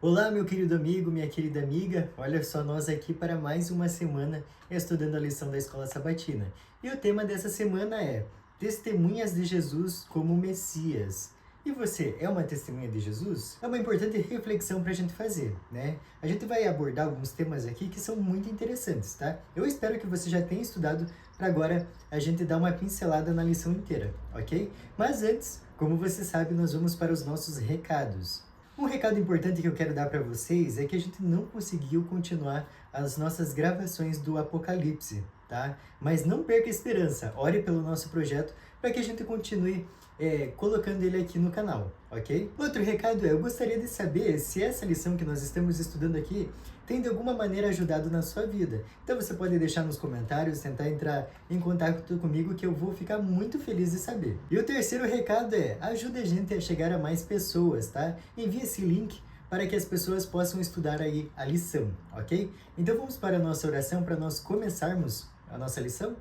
Olá, meu querido amigo, minha querida amiga. Olha só nós aqui para mais uma semana estudando a lição da Escola Sabatina. E o tema dessa semana é Testemunhas de Jesus como Messias. E você é uma testemunha de Jesus? É uma importante reflexão para a gente fazer, né? A gente vai abordar alguns temas aqui que são muito interessantes, tá? Eu espero que você já tenha estudado para agora a gente dar uma pincelada na lição inteira, ok? Mas antes, como você sabe, nós vamos para os nossos recados. Um recado importante que eu quero dar para vocês é que a gente não conseguiu continuar as nossas gravações do Apocalipse, tá? Mas não perca a esperança, ore pelo nosso projeto para que a gente continue colocando ele aqui no canal, ok? Outro recado é, eu gostaria de saber se essa lição que nós estamos estudando aqui tem de alguma maneira ajudado na sua vida. Então você pode deixar nos comentários, tentar entrar em contato comigo que eu vou ficar muito feliz de saber. E o terceiro recado é, ajude a gente a chegar a mais pessoas, tá? Envie esse link para que as pessoas possam estudar aí a lição, ok? Então vamos para a nossa oração para nós começarmos a nossa lição?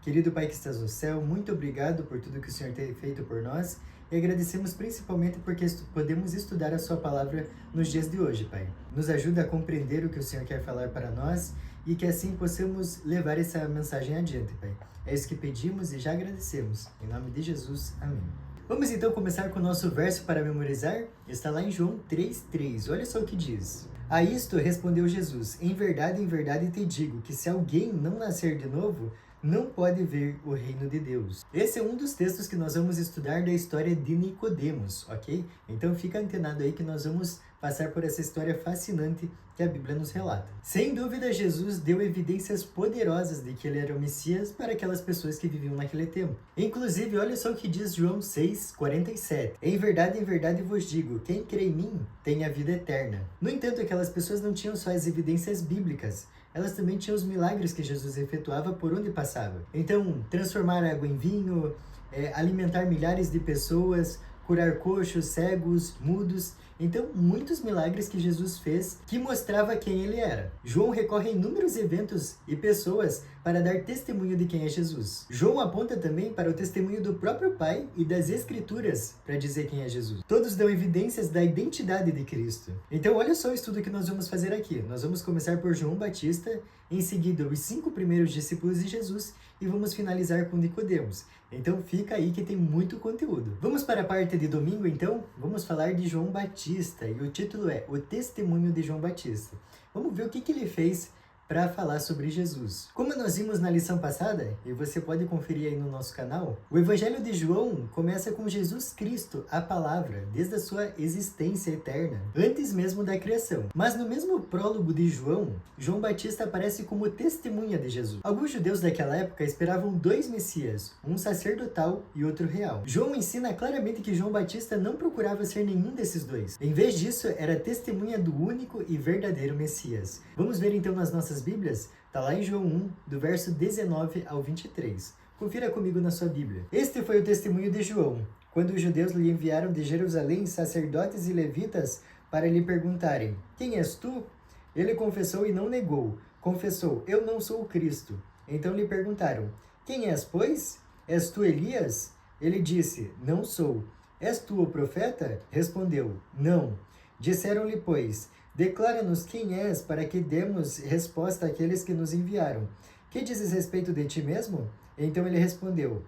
Querido Pai que estás no céu, muito obrigado por tudo que o Senhor tem feito por nós e agradecemos principalmente porque podemos estudar a Sua palavra nos dias de hoje, Pai. Nos ajuda a compreender o que o Senhor quer falar para nós e que assim possamos levar essa mensagem adiante, Pai. É isso que pedimos e já agradecemos. Em nome de Jesus, amém. Vamos então começar com o nosso verso para memorizar? Está lá em João 3,3. Olha só o que diz. A isto respondeu Jesus, em verdade te digo que se alguém não nascer de novo, não pode ver o reino de Deus. Esse é um dos textos que nós vamos estudar da história de Nicodemos, ok? Então fica antenado aí que nós vamos passar por essa história fascinante que a Bíblia nos relata. Sem dúvida, Jesus deu evidências poderosas de que ele era o Messias para aquelas pessoas que viviam naquele tempo. Inclusive, olha só o que diz João 6,47. Em verdade vos digo, quem crê em mim tem a vida eterna. No entanto, aquelas pessoas não tinham só as evidências bíblicas, elas também tinham os milagres que Jesus efetuava por onde passava. Então, transformar água em vinho, alimentar milhares de pessoas, curar coxos, cegos, mudos. Então, muitos milagres que Jesus fez que mostrava quem ele era. João recorre a inúmeros eventos e pessoas para dar testemunho de quem é Jesus. João aponta também para o testemunho do próprio Pai e das Escrituras para dizer quem é Jesus. Todos dão evidências da identidade de Cristo. Então, olha só o estudo que nós vamos fazer aqui. Nós vamos começar por João Batista, em seguida os 5 primeiros discípulos de Jesus e vamos finalizar com Nicodemos. Então fica aí que tem muito conteúdo. Vamos para a parte de domingo então? Vamos falar de João Batista e o título é O Testemunho de João Batista. Vamos ver o que ele fez para falar sobre Jesus. Como nós vimos na lição passada, e você pode conferir aí no nosso canal, o Evangelho de João começa com Jesus Cristo, a palavra, desde a sua existência eterna, antes mesmo da criação. Mas no mesmo prólogo de João, João Batista aparece como testemunha de Jesus. Alguns judeus daquela época esperavam 2 Messias, um sacerdotal e outro real. João ensina claramente que João Batista não procurava ser nenhum desses dois. Em vez disso, era testemunha do único e verdadeiro Messias. Vamos ver então nas nossas Bíblias? Está lá em João 1, do verso 19 ao 23. Confira comigo na sua Bíblia. Este foi o testemunho de João, quando os judeus lhe enviaram de Jerusalém sacerdotes e levitas para lhe perguntarem, quem és tu? Ele confessou e não negou. Confessou, eu não sou o Cristo. Então lhe perguntaram, quem és, pois? És tu Elias? Ele disse, não sou. És tu o profeta? Respondeu, não. Disseram-lhe, pois, declara-nos quem és, para que demos resposta àqueles que nos enviaram. Que dizes respeito de ti mesmo? Então ele respondeu,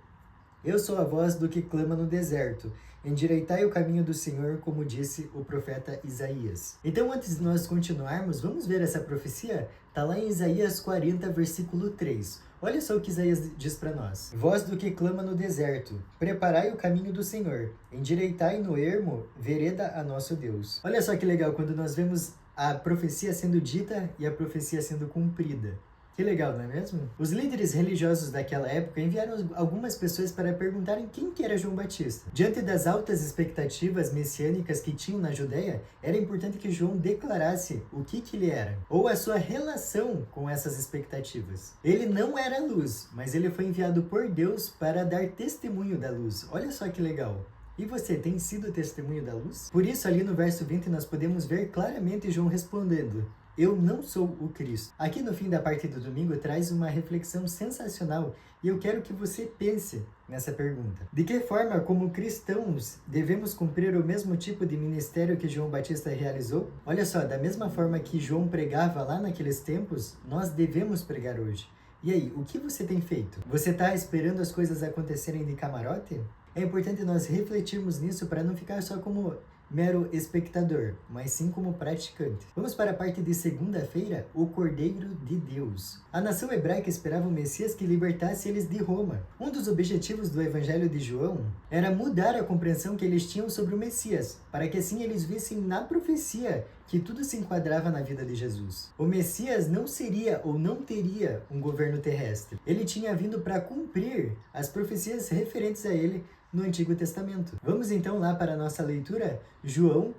eu sou a voz do que clama no deserto. Endireitai o caminho do Senhor, como disse o profeta Isaías. Então, antes de nós continuarmos, vamos ver essa profecia? Está lá em Isaías 40, versículo 3. Olha só o que Isaías diz para nós. Voz do que clama no deserto, preparai o caminho do Senhor, endireitai no ermo, vereda a nosso Deus. Olha só que legal, quando nós vemos a profecia sendo dita e a profecia sendo cumprida. Que legal, não é mesmo? Os líderes religiosos daquela época enviaram algumas pessoas para perguntarem quem que era João Batista. Diante das altas expectativas messiânicas que tinham na Judéia, era importante que João declarasse o que ele era, ou a sua relação com essas expectativas. Ele não era luz, mas ele foi enviado por Deus para dar testemunho da luz. Olha só que legal. E você tem sido testemunho da luz? Por isso, ali no verso 20, nós podemos ver claramente João respondendo, eu não sou o Cristo. Aqui no fim da parte do domingo traz uma reflexão sensacional e eu quero que você pense nessa pergunta. De que forma, como cristãos, devemos cumprir o mesmo tipo de ministério que João Batista realizou? Olha só, da mesma forma que João pregava lá naqueles tempos, nós devemos pregar hoje. E aí, o que você tem feito? Você está esperando as coisas acontecerem de camarote? É importante nós refletirmos nisso para não ficar só como mero espectador, mas sim como praticante. Vamos para a parte de segunda-feira, o Cordeiro de Deus. A nação hebraica esperava o Messias que libertasse eles de Roma. Um dos objetivos do Evangelho de João era mudar a compreensão que eles tinham sobre o Messias, para que assim eles vissem na profecia que tudo se enquadrava na vida de Jesus. O Messias não seria ou não teria um governo terrestre. Ele tinha vindo para cumprir as profecias referentes a ele no Antigo Testamento. Vamos então lá para a nossa leitura, João,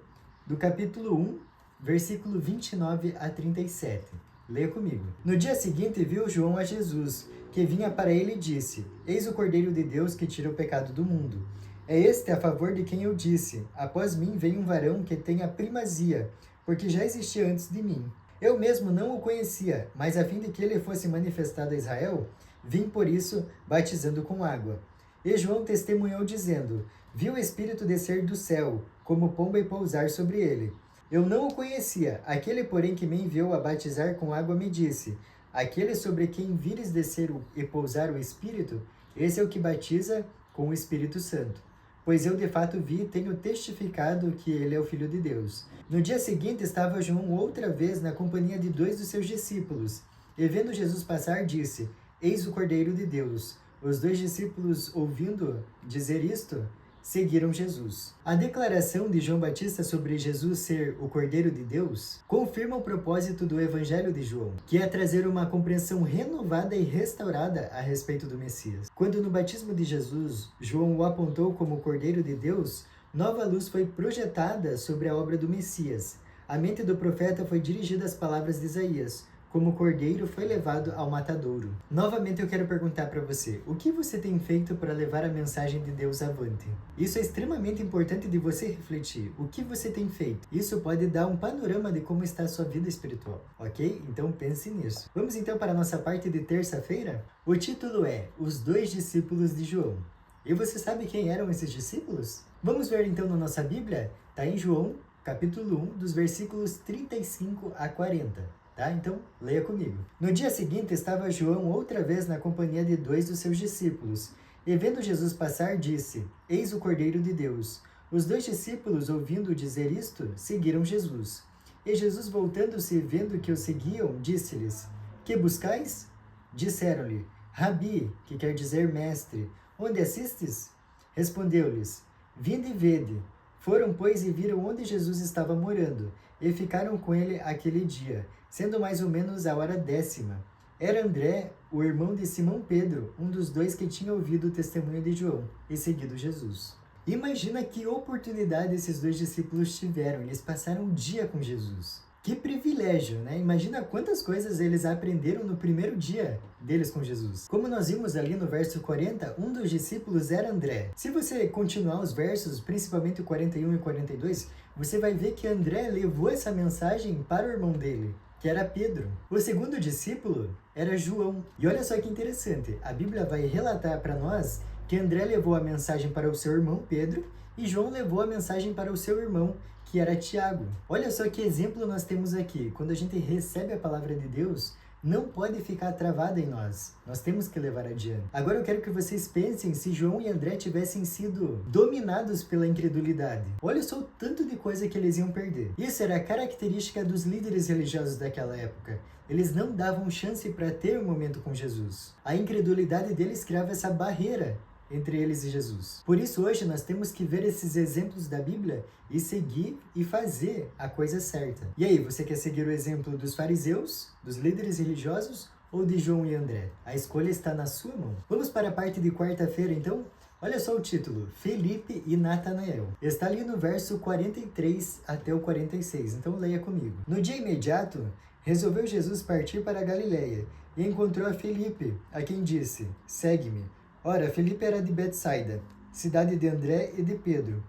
do capítulo 1, versículo 29 a 37. Leia comigo. No dia seguinte viu João a Jesus, que vinha para ele e disse: Eis o Cordeiro de Deus que tira o pecado do mundo. É este a favor de quem eu disse: Após mim vem um varão que tem a primazia, porque já existia antes de mim. Eu mesmo não o conhecia, mas a fim de que ele fosse manifestado a Israel, vim por isso batizando com água. E João testemunhou dizendo: Vi o Espírito descer do céu, como pomba e pousar sobre ele. Eu não o conhecia. Aquele, porém, que me enviou a batizar com água me disse: Aquele sobre quem vires descer e pousar o Espírito, esse é o que batiza com o Espírito Santo. Pois eu de fato vi e tenho testificado que ele é o Filho de Deus. No dia seguinte estava João outra vez na companhia de 2 dos seus discípulos. E vendo Jesus passar, disse: Eis o Cordeiro de Deus. Os 2 discípulos, ouvindo dizer isto, seguiram Jesus. A declaração de João Batista sobre Jesus ser o Cordeiro de Deus confirma o propósito do Evangelho de João, que é trazer uma compreensão renovada e restaurada a respeito do Messias. Quando no batismo de Jesus, João o apontou como o Cordeiro de Deus, nova luz foi projetada sobre a obra do Messias. A mente do profeta foi dirigida às palavras de Isaías: como o cordeiro foi levado ao matadouro. Novamente eu quero perguntar para você, o que você tem feito para levar a mensagem de Deus avante? Isso é extremamente importante de você refletir. O que você tem feito? Isso pode dar um panorama de como está a sua vida espiritual, ok? Então pense nisso. Vamos então para a nossa parte de terça-feira? O título é Os 2 Discípulos de João. E você sabe quem eram esses discípulos? Vamos ver então na nossa Bíblia? Está em João, capítulo 1, dos versículos 35 a 40. Tá? Então, leia comigo. No dia seguinte estava João outra vez na companhia de 2 dos seus discípulos. E vendo Jesus passar, disse: Eis o Cordeiro de Deus. Os 2 discípulos, ouvindo dizer isto, seguiram Jesus. E Jesus, voltando-se e vendo que o seguiam, disse-lhes: Que buscais? Disseram-lhe: Rabi, que quer dizer mestre, onde assistes? Respondeu-lhes: Vinde e vede. Foram, pois, e viram onde Jesus estava morando, e ficaram com ele aquele dia, sendo mais ou menos a hora 10ª. Era André, o irmão de Simão Pedro, um dos 2 que tinha ouvido o testemunho de João e seguido Jesus. Imagina que oportunidade esses 2 discípulos tiveram, eles passaram um dia com Jesus. Que privilégio, né? Imagina quantas coisas eles aprenderam no primeiro dia deles com Jesus. Como nós vimos ali no verso 40, um dos discípulos era André. Se você continuar os versos, principalmente o 41 e 42, você vai ver que André levou essa mensagem para o irmão dele, que era Pedro. O segundo discípulo era João. E olha só que interessante, a Bíblia vai relatar para nós que André levou a mensagem para o seu irmão Pedro e João levou a mensagem para o seu irmão, que era Tiago. Olha só que exemplo nós temos aqui. Quando a gente recebe a palavra de Deus, não pode ficar travada em nós. Nós temos que levar adiante. Agora eu quero que vocês pensem se João e André tivessem sido dominados pela incredulidade. Olha só o tanto de coisa que eles iam perder. Isso era característica dos líderes religiosos daquela época. Eles não davam chance para ter um momento com Jesus. A incredulidade deles criava essa barreira entre eles e Jesus. Por isso hoje nós temos que ver esses exemplos da Bíblia e seguir e fazer a coisa certa. E aí, você quer seguir o exemplo dos fariseus, dos líderes religiosos ou de João e André? A escolha está na sua mão. Vamos para a parte de quarta-feira então? Olha só o título, Felipe e Natanael. Está ali no verso 43 até o 46, então leia comigo. No dia imediato, resolveu Jesus partir para a Galileia e encontrou a Felipe, a quem disse: Segue-me. Ora, Felipe era de Betsaida, cidade de André e de Pedro.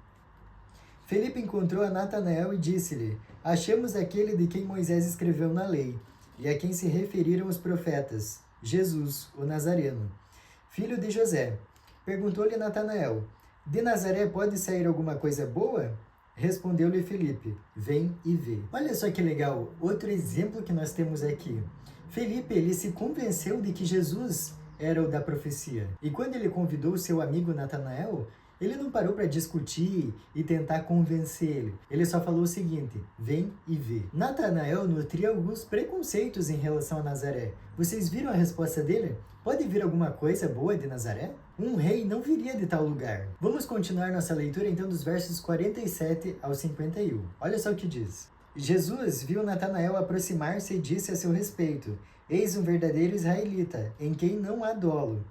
Felipe encontrou a Natanael e disse-lhe: achamos aquele de quem Moisés escreveu na lei, e a quem se referiram os profetas, Jesus, o Nazareno, filho de José. Perguntou-lhe Natanael: de Nazaré pode sair alguma coisa boa? Respondeu-lhe Felipe: vem e vê. Olha só que legal, outro exemplo que nós temos aqui. Felipe, ele se convenceu de que Jesus era o da profecia. E quando ele convidou seu amigo Natanael, ele não parou para discutir e tentar convencer ele. Ele só falou o seguinte: vem e vê. Natanael nutria alguns preconceitos em relação a Nazaré. Vocês viram a resposta dele? Pode vir alguma coisa boa de Nazaré? Um rei não viria de tal lugar. Vamos continuar nossa leitura então dos versos 47 ao 51. Olha só o que diz. Jesus viu Natanael aproximar-se e disse a seu respeito: eis um verdadeiro israelita, em quem não há dolo.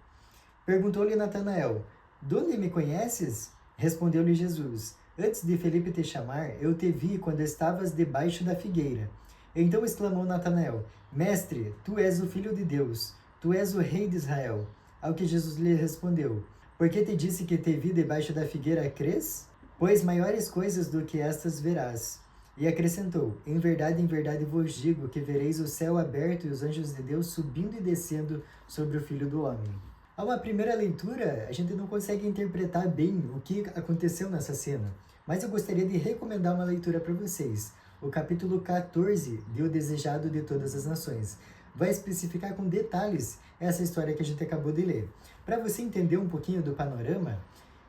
Perguntou-lhe Natanael: de onde me conheces? Respondeu-lhe Jesus: antes de Felipe te chamar, eu te vi quando estavas debaixo da figueira. Então exclamou Natanael: mestre, tu és o Filho de Deus, tu és o Rei de Israel. Ao que Jesus lhe respondeu: por que te disse que te vi debaixo da figueira, crês? Pois maiores coisas do que estas verás. E acrescentou: em verdade vos digo que vereis o céu aberto e os anjos de Deus subindo e descendo sobre o Filho do Homem. A uma primeira leitura, a gente não consegue interpretar bem o que aconteceu nessa cena, mas eu gostaria de recomendar uma leitura para vocês. O capítulo 14 de O Desejado de Todas as Nações vai especificar com detalhes essa história que a gente acabou de ler. Para você entender um pouquinho do panorama,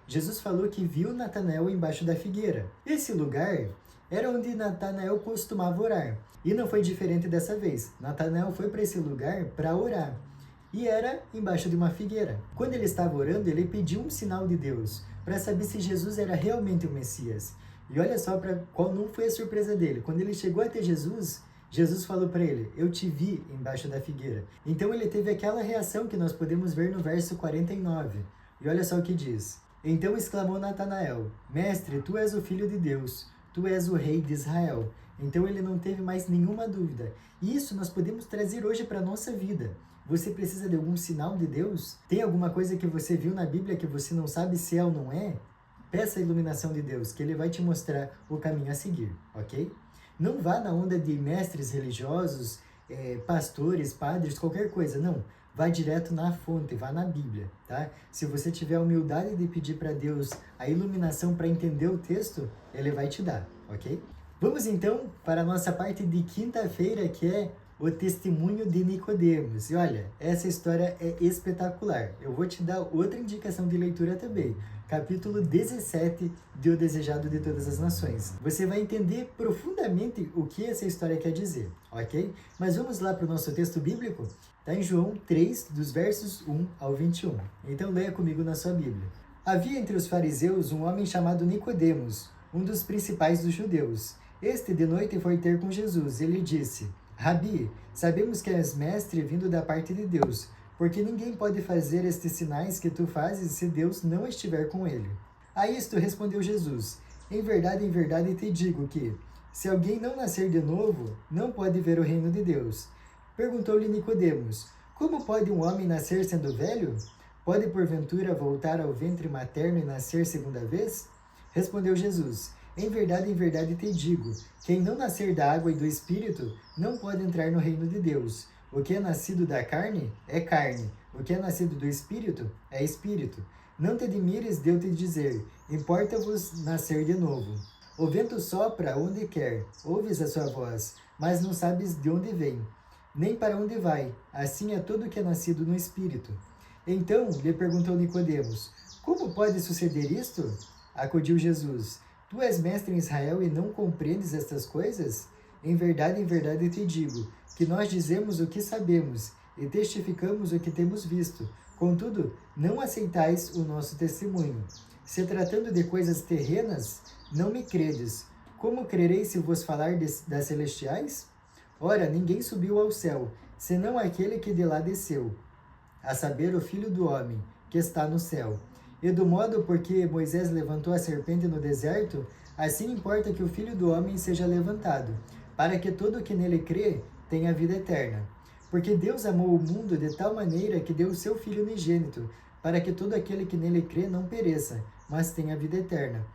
Jesus falou que viu Natanael embaixo da figueira. Esse lugar era onde Natanael costumava orar, e não foi diferente dessa vez. Natanael foi para esse lugar para orar. E era embaixo de uma figueira. Quando ele estava orando, ele pediu um sinal de Deus, para saber se Jesus era realmente o Messias. E olha só qual não foi a surpresa dele. Quando ele chegou até Jesus, Jesus falou para ele: eu te vi embaixo da figueira. Então ele teve aquela reação que nós podemos ver no verso 49. E olha só o que diz. Então exclamou Natanael: mestre, tu és o Filho de Deus, tu és o Rei de Israel. Então ele não teve mais nenhuma dúvida. E isso nós podemos trazer hoje para a nossa vida. Você precisa de algum sinal de Deus? Tem alguma coisa que você viu na Bíblia que você não sabe se é ou não é? Peça a iluminação de Deus, que Ele vai te mostrar o caminho a seguir, ok? Não vá na onda de mestres religiosos, pastores, padres, qualquer coisa, não. Vá direto na fonte, vá na Bíblia, tá? Se você tiver a humildade de pedir para Deus a iluminação para entender o texto, Ele vai te dar, ok? Vamos então para a nossa parte de quinta-feira, que é o testemunho de Nicodemos. E olha, essa história é espetacular. Eu vou te dar outra indicação de leitura também. Capítulo 17 de O Desejado de Todas as Nações. Você vai entender profundamente o que essa história quer dizer, ok? Mas vamos lá para o nosso texto bíblico? Está em João 3, dos versos 1 ao 21. Então leia comigo na sua Bíblia. Havia entre os fariseus um homem chamado Nicodemos, um dos principais dos judeus. Este de noite foi ter com Jesus e lhe disse: Rabi, sabemos que és mestre vindo da parte de Deus, porque ninguém pode fazer estes sinais que tu fazes se Deus não estiver com ele. A isto respondeu Jesus: em verdade te digo que, se alguém não nascer de novo, não pode ver o reino de Deus. Perguntou-lhe Nicodemos: como pode um homem nascer sendo velho? Pode porventura voltar ao ventre materno e nascer segunda vez? Respondeu Jesus: em verdade te digo, quem não nascer da água e do Espírito não pode entrar no reino de Deus. O que é nascido da carne é carne, o que é nascido do Espírito é Espírito. Não te admires de eu te dizer, importa-vos nascer de novo. O vento sopra onde quer, ouves a sua voz, mas não sabes de onde vem, nem para onde vai. Assim é todo o que é nascido no Espírito. Então lhe perguntou Nicodemos: como pode suceder isto? Acudiu Jesus: tu és mestre em Israel e não compreendes estas coisas? Em verdade te digo, que nós dizemos o que sabemos e testificamos o que temos visto. Contudo, não aceitais o nosso testemunho. Se tratando de coisas terrenas, não me credes. Como crereis se vos falar das celestiais? Ora, ninguém subiu ao céu, senão aquele que de lá desceu, a saber, o Filho do Homem, que está no céu. E do modo porque Moisés levantou a serpente no deserto, assim importa que o Filho do Homem seja levantado, para que todo o que nele crê tenha vida eterna. Porque Deus amou o mundo de tal maneira que deu o seu Filho unigênito, para que todo aquele que nele crê não pereça, mas tenha vida eterna.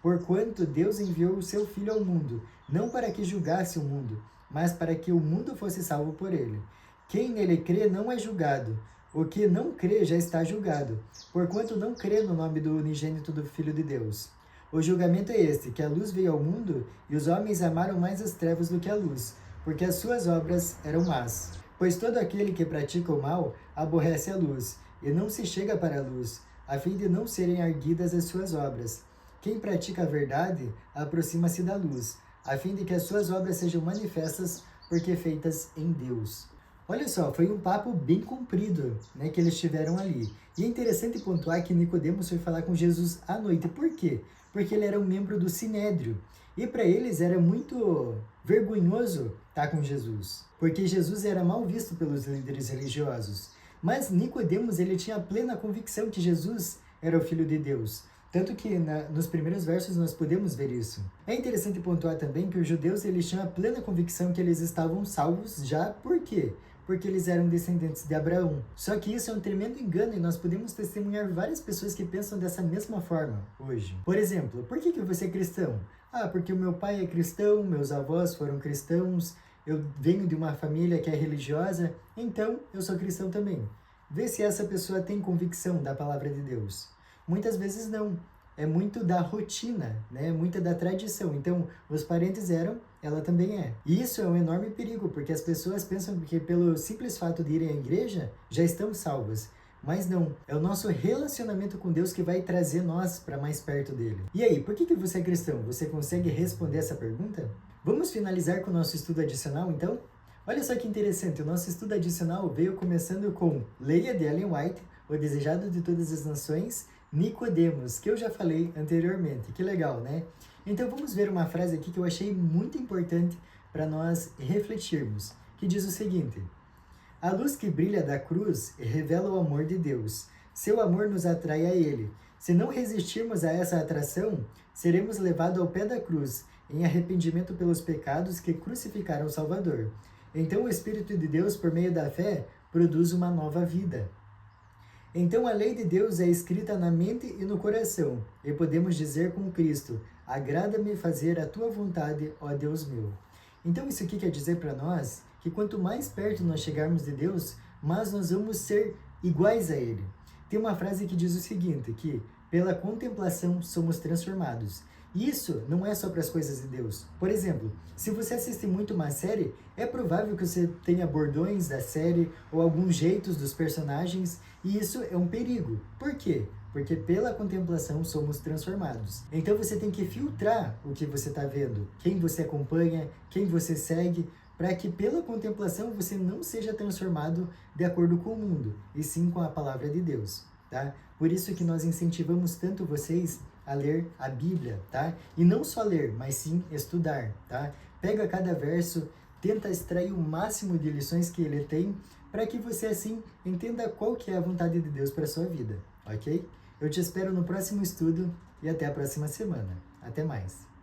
Porquanto Deus enviou o seu Filho ao mundo, não para que julgasse o mundo, mas para que o mundo fosse salvo por ele. Quem nele crê não é julgado. O que não crê já está julgado, porquanto não crê no nome do unigênito do Filho de Deus. O julgamento é este, que a luz veio ao mundo, e os homens amaram mais as trevas do que a luz, porque as suas obras eram más. Pois todo aquele que pratica o mal aborrece a luz, e não se chega para a luz, a fim de não serem arguidas as suas obras. Quem pratica a verdade aproxima-se da luz, a fim de que as suas obras sejam manifestas, porque feitas em Deus. Olha só, foi um papo bem comprido, né, que eles tiveram ali. E é interessante pontuar que Nicodemos foi falar com Jesus à noite. Por quê? Porque ele era um membro do Sinédrio. E para eles era muito vergonhoso estar com Jesus, porque Jesus era mal visto pelos líderes religiosos. Mas Nicodemos, ele tinha plena convicção que Jesus era o Filho de Deus. Tanto que nos primeiros versos nós podemos ver isso. É interessante pontuar também que os judeus eles tinham a plena convicção que eles estavam salvos já. Por quê? Porque eles eram descendentes de Abraão. Só que isso é um tremendo engano e nós podemos testemunhar várias pessoas que pensam dessa mesma forma hoje. Por exemplo, por que você é cristão? Ah, porque o meu pai é cristão, meus avós foram cristãos, eu venho de uma família que é religiosa, então eu sou cristão também. Vê se essa pessoa tem convicção da palavra de Deus. Muitas vezes não. É muito da rotina, né? Muita da tradição. Então, os parentes eram, ela também é. E isso é um enorme perigo, porque as pessoas pensam que pelo simples fato de irem à igreja, já estão salvas. Mas não, é o nosso relacionamento com Deus que vai trazer nós para mais perto dele. E aí, por que você é cristão? Você consegue responder essa pergunta? Vamos finalizar com o nosso estudo adicional, então? Olha só que interessante, o nosso estudo adicional veio começando com Leia de Ellen White, O Desejado de Todas as Nações, Nicodemos, que eu já falei anteriormente. Que legal, né? Então vamos ver uma frase aqui que eu achei muito importante para nós refletirmos, que diz o seguinte: a luz que brilha da cruz revela o amor de Deus. Seu amor nos atrai a ele. Se não resistirmos a essa atração, seremos levados ao pé da cruz, em arrependimento pelos pecados que crucificaram o Salvador. Então o Espírito de Deus, por meio da fé, produz uma nova vida. Então a lei de Deus é escrita na mente e no coração, e podemos dizer com Cristo: agrada-me fazer a tua vontade, ó Deus meu. Então isso aqui quer dizer para nós que quanto mais perto nós chegarmos de Deus, mais nós vamos ser iguais a Ele. Tem uma frase que diz o seguinte, que pela contemplação somos transformados. Isso não é só para as coisas de Deus. Por exemplo, se você assiste muito uma série, é provável que você tenha bordões da série ou alguns jeitos dos personagens, e isso é um perigo. Por quê? Porque pela contemplação somos transformados. Então você tem que filtrar o que você está vendo, quem você acompanha, quem você segue, para que pela contemplação você não seja transformado de acordo com o mundo, e sim com a palavra de Deus, tá? Por isso que nós incentivamos tanto vocês a ler a Bíblia, tá? E não só ler, mas sim estudar, tá? Pega cada verso, tenta extrair o máximo de lições que ele tem, para que você assim entenda qual que é a vontade de Deus para sua vida, ok? Eu te espero no próximo estudo e até a próxima semana. Até mais!